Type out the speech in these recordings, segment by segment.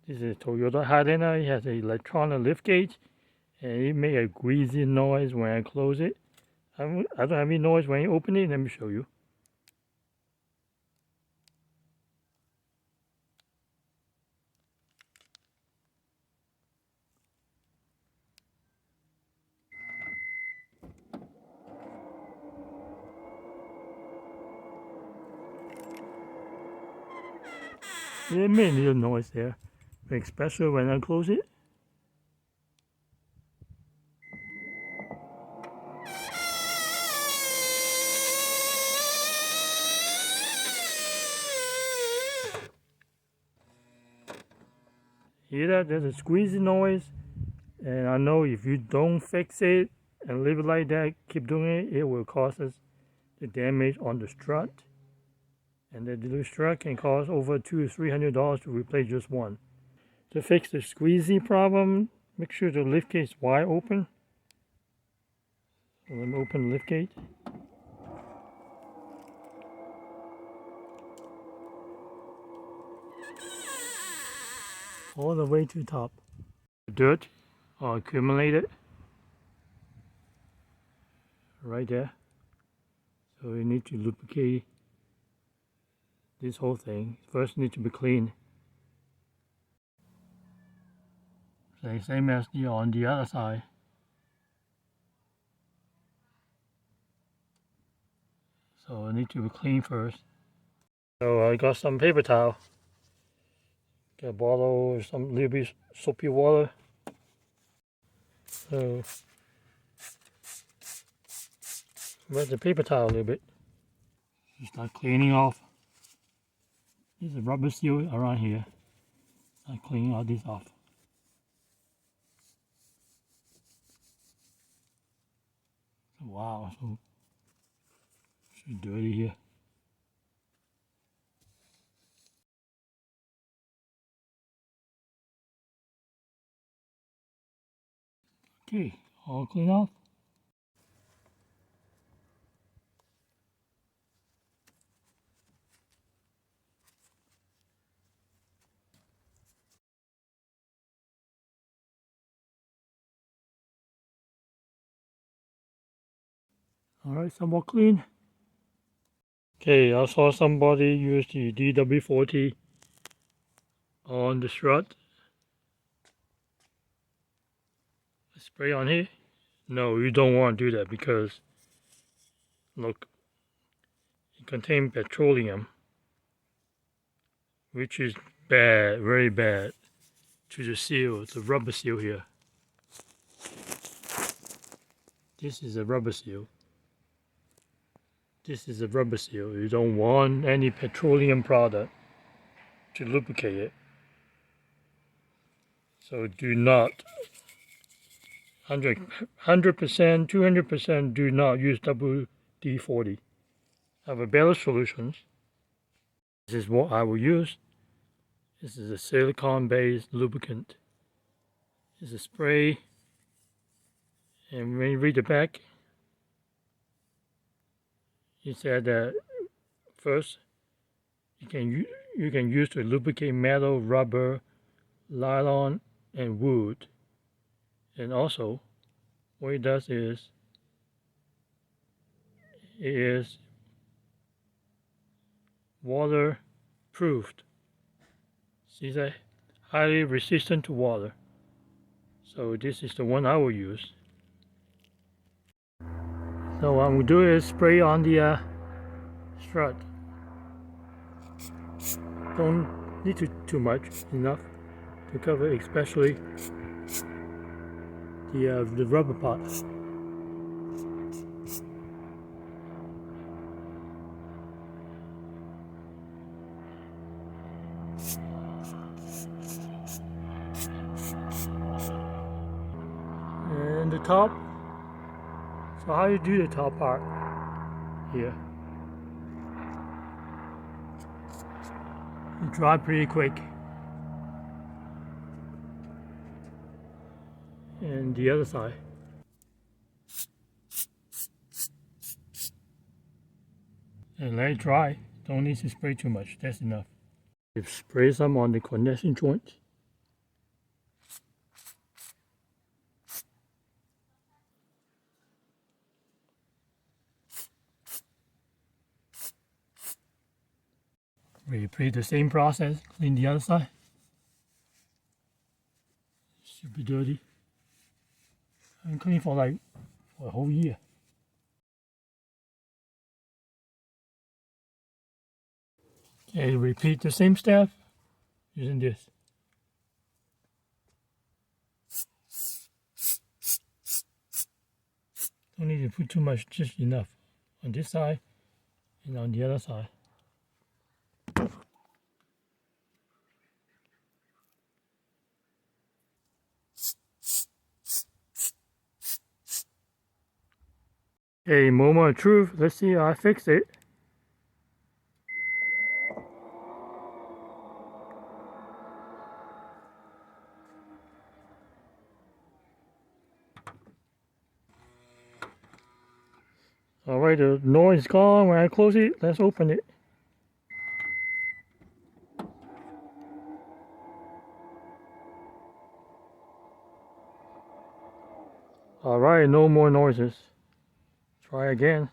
This is a Toyota Highlander. It has an electronic lift gate, and it makes a greasy noise when I close it. I don't have any noise when you open it. Let me show you. It made a little noise there, especially when I close it. Hear that? There's a squeezy noise, and I know if you don't fix it and leave it like that, keep doing it, it will cause us the damage on the strut. And the little strut can cost over $200 to $300 to replace just one. To fix the squeezy problem, make sure the lift gate is wide open. So let me open the lift gate. All the way to the top. Dirt or accumulated right there. So you need to lubricate this whole thing. First need to be clean. Same as on the other side. So I need to be clean first. So I got some paper towel. Got a bottle of some little bit soapy water. So wet the paper towel a little bit. Start cleaning off. There's a rubber seal around here. Start cleaning all this off. Wow, so dirty here. Okay, all clean off. Alright, somewhat clean. Okay, I saw somebody use the DW40 on the strut. Spray on here. No, you don't want to do that because look, it contains petroleum, which is bad, very bad to the seal, the rubber seal here. This is a rubber seal. This is a rubber seal. You don't want any petroleum product to lubricate it. So do not 100%, 200% do not use WD-40. I have a better solutions. This is what I will use. This is a silicone-based lubricant. It's a spray, and when you read the back, it said that first you can use to lubricate metal, rubber, nylon, and wood. And also, what it does is it is waterproofed. See that? Highly resistant to water. So this is the one I will use. So what I'm going to do is spray on the strut. Don't need too much, enough to cover especially the rubber part. And the top. So how you do the top part here? You dry pretty quick. And the other side. And let it dry. Don't need to spray too much. That's enough. You spray some on the condenser joint. Repeat the same process, clean the other side. Should be dirty. I've been cleaning for like a whole year. Okay, repeat the same step using this. Don't need to put too much, just enough on this side and on the other side. Okay, moment of truth. Let's see how I fix it. Alright, the noise is gone when I close it. Let's open it. Alright, no more noises. Try again.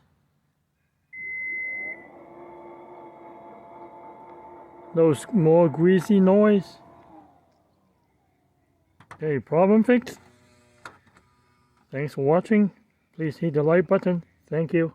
No more greasy noise. Okay, problem fixed. Thanks for watching. Please hit the like button. Thank you.